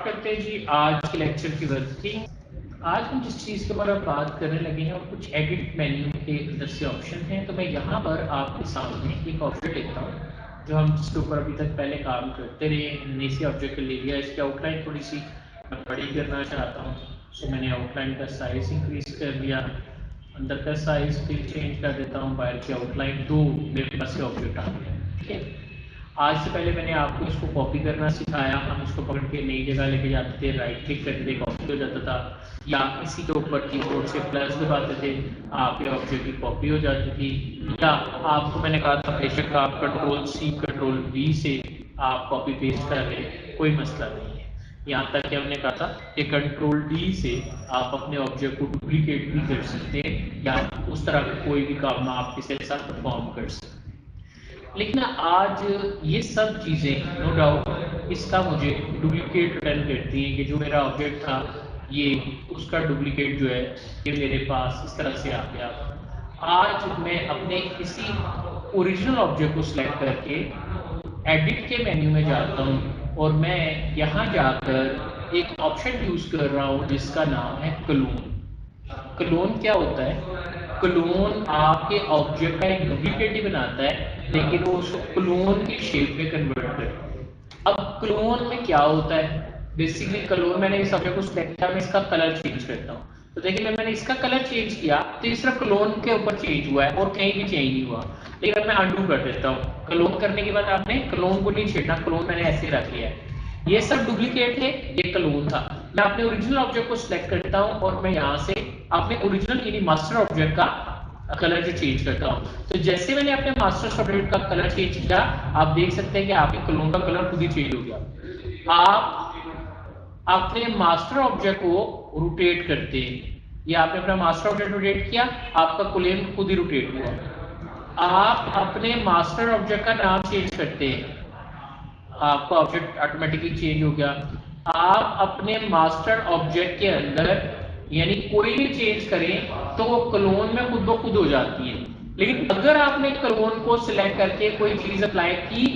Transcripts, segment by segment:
करते हैं जी आज के लेक्चर की वर्किंग। आज हम जिस चीज़ के बारे में बात करने लगे हैं और कुछ एडिट मेन्यू के अंदर से ऑप्शन हैं, तो मैं यहाँ पर आपके सामने एक ऑप्शन लेता हूँ जो हम जिसके ऊपर अभी तक पहले काम करते रहे। हमने इसी ऑब्जेक्ट ले लिया, इसकी आउटलाइन थोड़ी सी बड़ी करना चाहता हूँ, तो मैंने आउटलाइन का साइज इंक्रीज कर लिया, अंदर का साइज फिर चेंज कर देता हूँ, बाहर की आउटलाइन दो मेरे पास ऑब्जेक्ट आ गया। ठीक है, आज से पहले मैंने आपको इसको कॉपी करना सिखाया। हम इसको पकड़ के नई जगह लेके जाते थे, राइट क्लिक करते थे, कॉपी हो जाता था, या इसी के ऊपर कीबोर्ड से प्लस दबाते थे, आपके ऑब्जेक्ट की कॉपी हो जाती थी। या आपको मैंने कहा था बेशक आप कंट्रोल-C कंट्रोल-V से आप कॉपी पेस्ट कर लें, कोई मसला नहीं है। यहाँ तक कि हमने कहा था कि कंट्रोल-D से आप अपने ऑब्जेक्ट को डुप्लीकेट भी कर सकते हैं या उस तरह का कोई भी काम आप इसके साथ परफॉर्म कर सकते हैं। लेकिन आज ये सब चीज़ें नो डाउट इसका मुझे डुप्लीकेट रिटर्न करती हैं कि जो मेरा ऑब्जेक्ट था ये उसका डुप्लीकेट जो है ये मेरे पास इस तरह से आ गया। आज मैं अपने किसी ओरिजिनल ऑब्जेक्ट को सिलेक्ट करके एडिट के मेन्यू में जाता हूँ और मैं यहाँ जाकर एक ऑप्शन यूज़ कर रहा हूँ जिसका नाम है क्लोन। क्लोन क्या होता है? क्लोन आपके ऑब्जेक्ट का एक डुप्लीकेट ही बनाता है, लेकिन वो उसको क्लोन की शेप में कन्वर्ट करता है। अब क्लोन में क्या होता है? बेसिकली क्लोन, मैंने इस ऑब्जेक्ट को सिलेक्ट किया, मैं इसका कलर चेंज करता हूँ, तो देखिए मैंने इसका कलर चेंज किया तो ये सिर्फ क्लोन के ऊपर चेंज हुआ है और कहीं भी चेंज नहीं हुआ। लेकिन अब मैं अनडू कर देता हूँ, क्लोन करने के बाद आपने क्लोन को नहीं छेड़ना, क्लोन मैंने ऐसे रख लिया है, ये सब डुप्लीकेट है, ये क्लोन था। मैं अपने ओरिजिनल ऑब्जेक्ट को सिलेक्ट करता हूँ और मैं यहाँ से अपने ओरिजिनल यानी मास्टर ऑब्जेक्ट का कलर जो चेंज करता हूँ। तो जैसे मैंने अपने मास्टर ऑब्जेक्ट का कलर चेंज किया, आप देख सकते हैं कि आपके क्लोन का कलर खुद ही चेंज हो गया। आप अपने मास्टर ऑब्जेक्ट को रोटेट करते हैं, या आपने अपना मास्टर ऑब्जेक्ट रोटेट किया, आपका क्लोन खुद ही रोटेट हुआ। आप अपने मास्टर ऑब्जेक्ट का नाम चेंज करते हैं, आपका ऑब्जेक्ट ऑटोमेटिकली चेंज हो गया। आप अपने मास्टर ऑब्जेक्ट के अंदर यानी कोई भी चेंज करें तो वो क्लोन में खुद ब खुद हो जाती है। लेकिन अगर आपने क्लोन को सिलेक्ट करके कोई चीज अप्लाई की,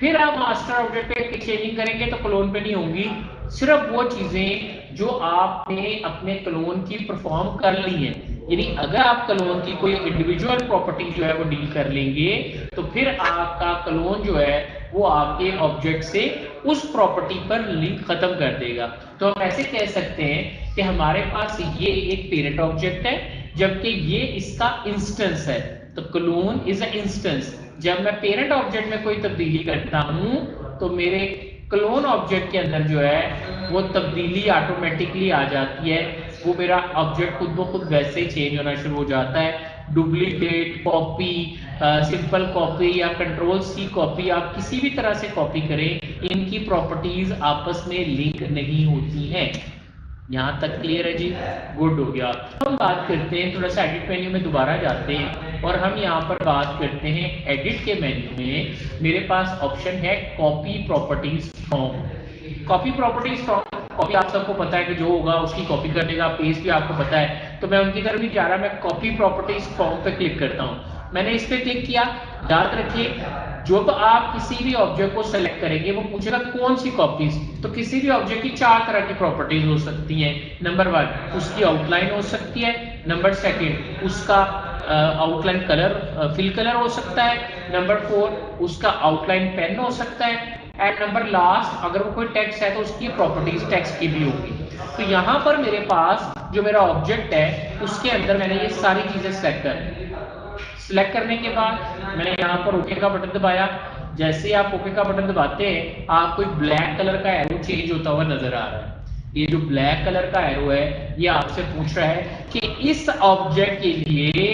फिर आप मास्टर ऑब्जेक्ट पे चेंजिंग करेंगे तो क्लोन पे नहीं होंगी। सिर्फ वो चीजें जो आपने अपने क्लोन की परफॉर्म कर ली है, यानी अगर आप क्लोन की कोई इंडिविजुअल प्रॉपर्टी जो है वो डील कर लेंगे, तो फिर आपका क्लोन जो है वो आपके ऑब्जेक्ट से उस प्रॉपर्टी पर लिंक खत्म कर देगा। तो हम ऐसे कह सकते हैं कि हमारे पास ये एक पेरेंट ऑब्जेक्ट है, जबकि ये इसका इंस्टेंस है। तो क्लोन इज अ इंस्टेंस। जब मैं पेरेंट ऑब्जेक्ट में कोई तब्दीली करता हूं तो मेरे क्लोन ऑब्जेक्ट के अंदर जो है वो तब्दीली ऑटोमेटिकली आ जाती है, वो मेरा ऑब्जेक्ट खुद ब खुद वैसे ही चेंज होना शुरू हो जाता है। डुप्लीकेट, कॉपी, सिंपल कॉपी या कंट्रोल-C कॉपी, आप किसी भी तरह से कॉपी करें, इनकी प्रॉपर्टीज आपस में लिंक नहीं होती हैं। यहाँ तक क्लियर है जी? गुड हो गया। हम बात करते हैं, थोड़ा सा एडिट मेन्यू में दोबारा जाते हैं और हम यहाँ पर बात करते हैं एडिट के मेन्यू में मेरे पास ऑप्शन है copy properties from. Copy properties from, copy आप सबको पता है कि जो होगा उसकी कॉपी करने का, पेस्ट भी आपको पता है, तो मैं उनकी तरफ नहीं जा रहा, मैं कॉपी प्रॉपर्टीज फ्रॉम पे क्लिक करता हूँ। मैंने इस पे क्लिक किया, याद रखिए जब आप किसी भी ऑब्जेक्ट को सेलेक्ट करेंगे वो पूछेगा कौन सी कॉपीज, तो किसी भी ऑब्जेक्ट की चार तरह की प्रॉपर्टीज हो सकती हैं। नंबर 1 उसकी आउटलाइन हो सकती है, नंबर 2 उसका आउटलाइन कलर फिल कलर हो सकता है, नंबर 4 उसका आउटलाइन पेन हो सकता है, एंड नंबर लास्ट अगर वो कोई टेक्स्ट है तो उसकी प्रॉपर्टीज टेक्स्ट की भी होगी। तो यहाँ पर मेरे पास जो मेरा ऑब्जेक्ट है उसके अंदर मैंने ये सारी चीजें सेलेक्ट कर, सिलेक्ट करने के बाद मैंने यहाँ पर ओके का बटन दबाया। जैसे ही आप ओके का बटन दबाते हैं आपको एक ब्लैक कलर का एरो चेंज होता हुआ नजर आ रहा है। ये जो ब्लैक कलर का एरो है ये आपसे पूछ रहा है कि इस ऑब्जेक्ट के लिए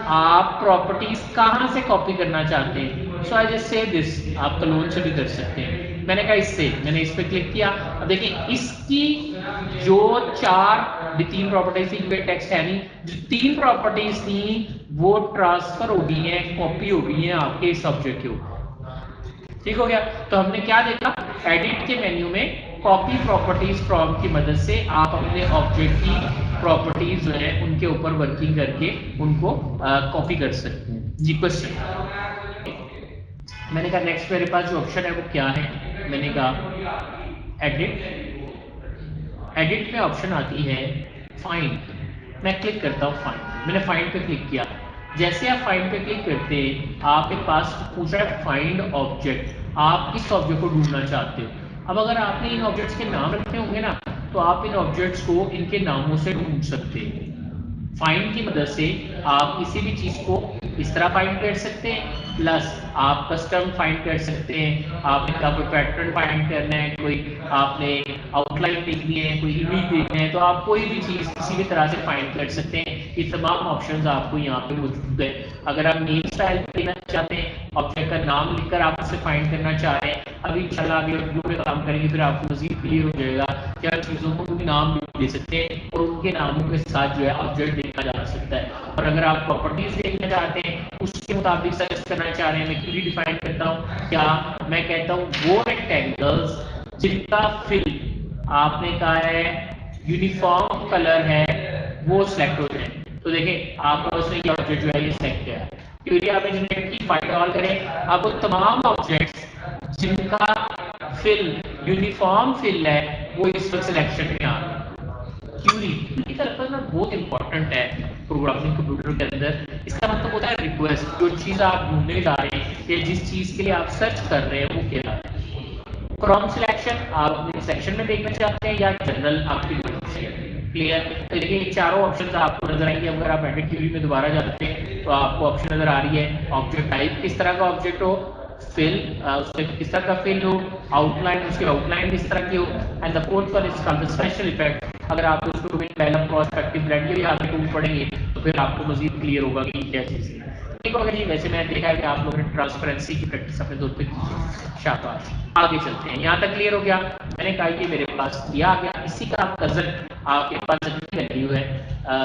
आप प्रॉपर्टीज कहां से कॉपी करना चाहते हैं। सो आई जस्ट से दिस, आप क्लोन से भी कर सकते हैं। मैंने कहा इससे, मैंने इस पे क्लिक किया। अब देखिए इसकी जो तीन प्रॉपर्टीज थी, क्योंकि टेक्स्ट है नहीं, जो तीन प्रॉपर्टीज थी वो ट्रांसफर हो गई है, कॉपी हो गई है आपके इस ऑब्जेक्ट के ऊपर। ठीक हो गया। तो हमने क्या देखा, एडिट के मेन्यू में कॉपी प्रॉपर्टीज फ्रॉम की मदद से आप अपने ऑब्जेक्ट की प्रॉपर्टीज जो है उनके ऊपर वर्किंग करके उनको कॉपी कर सकते हैं। जी क्वेश्चन, मैंने कहा नेक्स्ट मेरे पास जो ऑप्शन है वो क्या है, मैंने कहा एडिट एडिट में ऑप्शन आती है फाइंड, मैं क्लिक करता हूँ फाइंड, मैंने फाइंड पे क्लिक किया। जैसे आप फाइंड पे क्लिक करते हैं आपके पास पूछा है फाइंड ऑब्जेक्ट, आप किस ऑब्जेक्ट को ढूंढना चाहते हो। अब अगर आपने इन ऑब्जेक्ट्स के नाम रखे होंगे ना तो आप इन ऑब्जेक्ट्स को इनके नामों से ढूंढ सकते हैं। फाइंड की मदद से आप किसी भी चीज को इस तरह फाइंड कर सकते हैं, प्लस आप कस्टम फाइंड कर सकते हैं। आपने कहा कोई पैटर्न फाइंड करना है, कोई आपने आउटलाइन देखनी है, कोई इमेज देखना है, तो आप कोई भी चीज किसी भी तरह से फाइंड कर सकते हैं। ये तमाम ऑप्शंस आपको यहाँ पे मौजूद है। अगर आप नेम स्टाइल देना चाहते हैं, ऑब्जेक्ट का नाम लिखकर आप उसे फाइंड करना चाह रहे हैं, अभी इंशाल्लाह आगे वीडियो में काम करेंगे फिर आपको मजीद क्लियर हो जाएगा कि आप चीज़ों को भी नाम दे सकते हैं और उनके नामों के साथ जो है ऑब्जेक्ट देखा जा सकता है। और अगर आप प्रॉपर्टीज देखना चाहते हैं उसके मुताबिक सर्च करना चाह रहे हैं, मैं क्यों डिफाइन करता हूँ, क्या मैं कहता हूँ वो रेक्टेंगल्स जिनका फिल आपने कहा है यूनिफॉर्म कलर है वो सिलेक्ट हो जाए। तो देखें आपको उसने ये ऑब्जेक्ट जो है ये सिलेक्ट किया है। क्योंकि आपने जनरेट की फाइंड ऑल करें, आपको तमाम ऑब्जेक्ट्स जिनका फिल यूनिफॉर्म फिल है वो इस वक्त सिलेक्शन में आ रहा है। क्यूरी का लफ्ज ना बहुत इंपॉर्टेंट है प्रोग्रामिंग कंप्यूटर के अंदर। इसका मतलब होता है रिक्वेस्ट, जो चीज आप ढूंढने जा रहे हैं या जिस चीज के लिए आप सर्च कर रहे हैं वो क्या है। फ्रॉम सिलेक्शन आप अपने सेक्शन में देखना चाहते हैं या जनरल आपकी मर्जी से। क्लियर। तो देखिए चारों ऑप्शन आपको नजर आएंगे। अगर आप एडिट क्यूरी में दोबारा जाते हैं तो आपको ऑप्शन नजर आ रही है ऑब्जेक्ट टाइप किस तरह का ऑब्जेक्ट हो, फिल उसमें किस तरह का फिल हो, आउटलाइन उसकी आउटलाइन किस तरह की हो, and the fourth one is called the special effect. अगर आप उसको पहला पर्सपेक्टिव ब्लेंड ये आगे टूल पढ़ेंगे तो फिर आपको मजीद क्लियर होगा कि क्या चीज़ है। ठीक होगा जी। वैसे मैंने देखा है कि आप लोगों ने ट्रांसपेरेंसी की प्रैक्टिस अपने दौर पे की, शाबाश। आगे चलते हैं, यहाँ तक क्लियर हो गया। मैंने कहा कि मेरे पास दिया आ गया, इसी का आप कजन आपके पास वैल्यू है।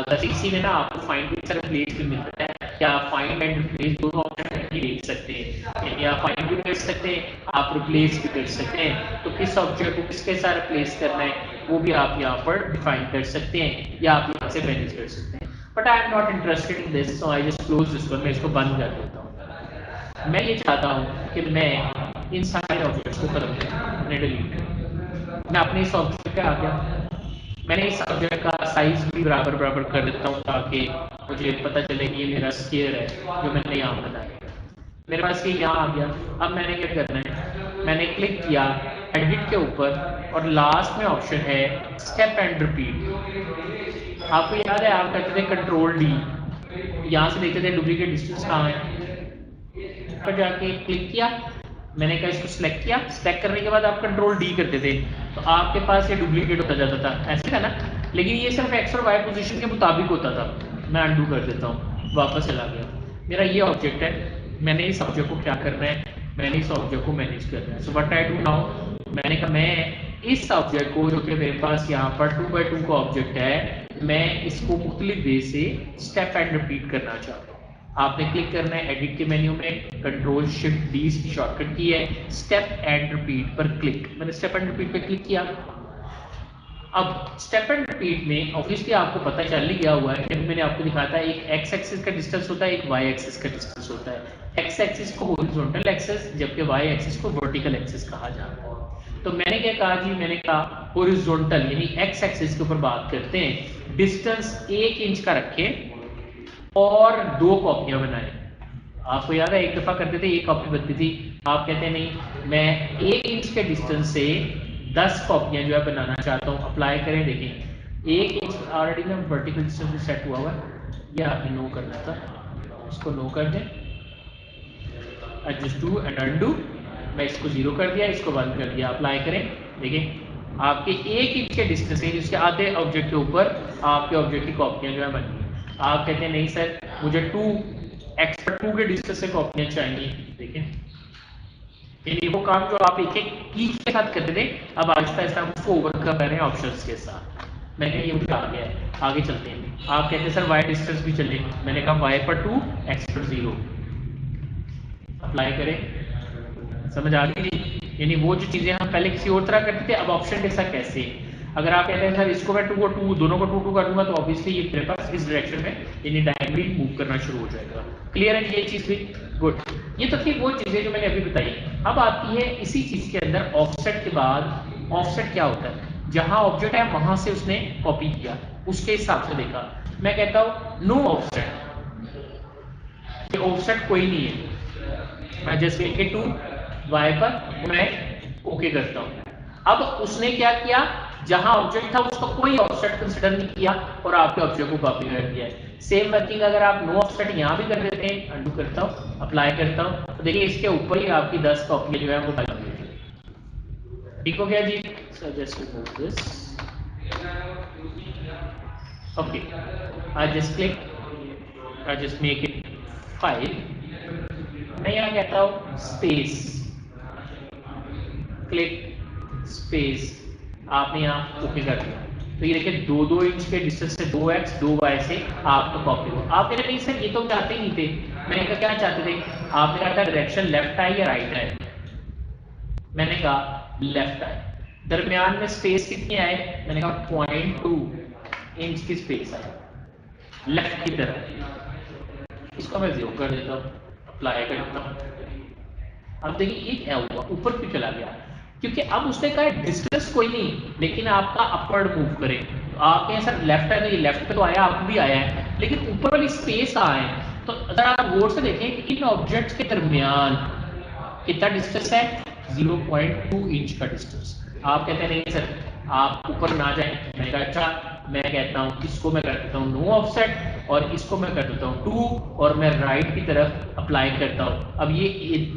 बस इसी में ना आपको फाइंड भी रिप्लेस भी मिलता है, क्या आप फाइंड एंड रिप्लेस दोनों ऑप्शन ही देख सकते हैं। यानी आप फाइंड भी कर सकते हैं, आप रिप्लेस भी कर सकते हैं। तो किस ऑब्जेक्ट को किसके साथ रिप्लेस करना है वो भी आप यहाँ पर डिफाइन कर सकते हैं या आप यहाँ से मैनेज कर सकते हैं। But I am not interested in this, so I just close this one. मैं इसको बंद कर देता हूँ। मैं ये चाहता हूँ कि मैं इन सारे ऑब्जेक्ट्स को खत्म करूँ, मैंने डिलीट कर। मैं अपने इस ऑब्जेक्ट पे आ गया, मैंने इस ऑब्जेक्ट का साइज भी बराबर बराबर कर देता हूँ ताकि मुझे पता चले कि ये मेरा स्केयर है जो मैंने यहाँ बनाया। मेरे पास ये यहाँ आ गया। अब मैंने क्या करना है, मैंने क्लिक किया एडिट के ऊपर और लास्ट में ऑप्शन है स्टेप एंड रिपीट। आपको याद है आप करते थे कंट्रोल डी, यहाँ से देखते थे डुप्लीकेट डिस्टेंस कहाँ है, पर जाके क्लिक किया, मैंने कहा इसको सिलेक्ट किया, सिलेक्ट करने के बाद आप कंट्रोल डी करते थे तो आपके पास ये डुप्लीकेट होता जाता था, ऐसे था ना। लेकिन ये सिर्फ एक्स और वाई पोजीशन के मुताबिक होता था। मैं अनडू कर देता हूँ, वापस चला गया। मेरा ये ऑब्जेक्ट है, मैंने इस ऑब्जेक्ट को क्या करना है, मैंने इस ऑब्जेक्ट को मैनेज करना है। So what I do now, मैंने कहा मैं इस ऑब्जेक्ट को जो कि मेरे पास यहाँ पर 2x2 का ऑब्जेक्ट है, मैं इसको मुख्तलिफ वे से स्टेप एंड रिपीट करना चाहता हूँ। आपने क्लिक करना है एडिट के मेन्यू में, कंट्रोल शिफ्ट डी की शॉर्टकट की है, स्टेप एंड रिपीट पर क्लिक। मैंने स्टेप एंड रिपीट पे क्लिक किया। अब स्टेप एंड रिपीट में ऑब्वियसली आपको पता चल ही गया हुआ है कि मैंने आपको दिखाया था एक एक्स एक्सिस का डिस्टेंस होता है, एक वाई एक्सिस का डिस्टेंस होता है। एक्स एक्सिस को हॉरिजॉन्टल एक्सिस जबकि वाई एक्सिस को वर्टिकल एक्सिस कहा जाता है। तो मैंने क्या कहा जी, मैंने कहा हॉरिजॉन्टल यानी एक्स एक्सिस के ऊपर बात करते हैं, डिस्टेंस 1 इंच का रखें और 2 कॉपियां बनाएं। आपको याद है एक दफा करते थे एक कॉपी बनती थी, आप कहते हैं नहीं मैं 1 इंच के डिस्टेंस से 10 कॉपियां जो है बनाना चाहता हूँ। अप्लाई करें, देखें 1 इंच ऑलरेडी ना वर्टिकल डिस्टेंस भी सेट हुआ हुआ है, यह आपने नो करना था, इसको नो कर दें, एडजस्ट टू एंड अनडू। मैं इसको 0 कर दिया, इसको 1 कर दिया, अप्लाई करें। देखें आपके 1 इंच के डिस्टेंस से जिसके आधे ऑब्जेक्ट के ऊपर आपके ऑब्जेक्ट की कॉपियां जो है बन गई। आप कहते हैं नहीं सर मुझे 2 के डिस्टेंस से कॉपियां चाहिए। देखें यानी वो काम जो आप एक एक की के साथ करते थे अब आहिस्ता आहिस्ता हम उसको ओवरकम कर रहे हैं ऑप्शंस के साथ। मैंने ये मुझे आ गया है, आगे चलते हैं। आप कहते हैं सर वाई डिस्टेंस भी चले, मैंने कहा वाई पर 2 एक्स पर 0, अप्लाई करें। समझ आ गई जी। यानी वो जो चीजें हम पहले किसी और तरह करते थे अब ऑप्शन के साथ कैसे। अगर आप कहते हैं सर इसको मैं 2 को 2 दोनों को 2 2 कर दूंगा तो ऑब्वियसली ये मेरे पास इस डायरेक्शन में यानी डायरेक्टली मूव करना शुरू हो जाएगा। क्लियर है ये चीज भी, गुड। ये तो थी वो चीजें जो मैंने अभी बताई। अब आती है इसी चीज के अंदर ऑफसेट के बाद, ऑफसेट क्या होता है। जहां ऑब्जेक्ट है वहां से उसने कॉपी किया, उसके हिसाब से देखा। मैं कहता हूं नो ऑफसेट, ये ऑफसेट कोई नहीं है, मैं जस्ट लेके 2 वाई पर मैं ओके करता हूं। अब उसने क्या किया, जहां ऑब्जेक्ट था उसका कोई ऑफसेट कंसीडर नहीं किया और आपके ऑब्जेक्ट को कॉपी कर दिया है। सेम वर्किंग अगर आप नो ऑफसेट यहां भी कर देते हैं, अंडू करता हूं, अप्लाई करता हूं, तो देखिए इसके ऊपर ही आपकी 10 कॉपी जो है वो बन गई। ठीक हो गया जी। So just remove this, okay, I just click, I just make it file. मैं यहाँ कहता हूँ स्पेस, क्लिक स्पेस, आपने यहाँ ओके कर दिया। तो ये देखिए 2-2 इंच के डिस्टेंस से 2x 2y से आपका कॉपी हो। आप कहते नहीं सर ये तो चाहते ही नहीं थे, मैंने कहा क्या चाहते थे, आपने कहा था डायरेक्शन लेफ्ट है या राइट है, मैंने कहा लेफ्ट है। दरमियान में स्पेस कितनी आए, मैंने कहा 0.2 इंच की स्पेस है लेफ्ट की तरफ। इसको मैं 0 कर देता हूँ, अप्लाई कर देता हूँ। अब देखिए ये क्या हुआ, ऊपर क्यों चला गया, क्योंकि अब उसने कहा डिस्टेंस कोई नहीं, लेकिन आपका अपवर्ड मूव करे। तो आप कहें सर लेफ्ट है, तो ये लेफ्ट पे तो आया, आप भी आया है, लेकिन ऊपर वाली स्पेस कहाँ है। तो अगर आप गौर से देखें कि इन ऑब्जेक्ट्स के दरमियान कितना डिस्टेंस है, 0.2 इंच का डिस्टेंस। आप कहते हैं नहीं सर आप ऊपर ना जाए, मैं कहा अच्छा, मैं कहता हूँ इसको मैं कर देता हूँ नो ऑफसेट और इसको मैं कर देता हूँ 2 और मैं राइट की तरफ अप्लाई करता हूँ। अब ये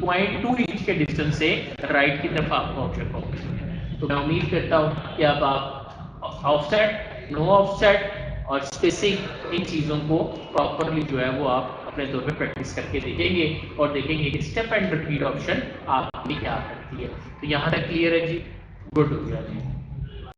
0.2 इंच के डिस्टेंस से राइट की तरफ आपका ऑब्जेक्ट होगा। तो मैं उम्मीद करता हूँ कि अब आप ऑफसेट, नो ऑफसेट और स्पेसिंग इन चीज़ों को प्रॉपरली जो है वो आप अपने तौर पे प्रैक्टिस करके देखेंगे और देखेंगे कि स्टेप एंड रिपीट ऑप्शन आपके क्या करती है। तो यहाँ तक क्लियर है जी, गुड हो गया जी।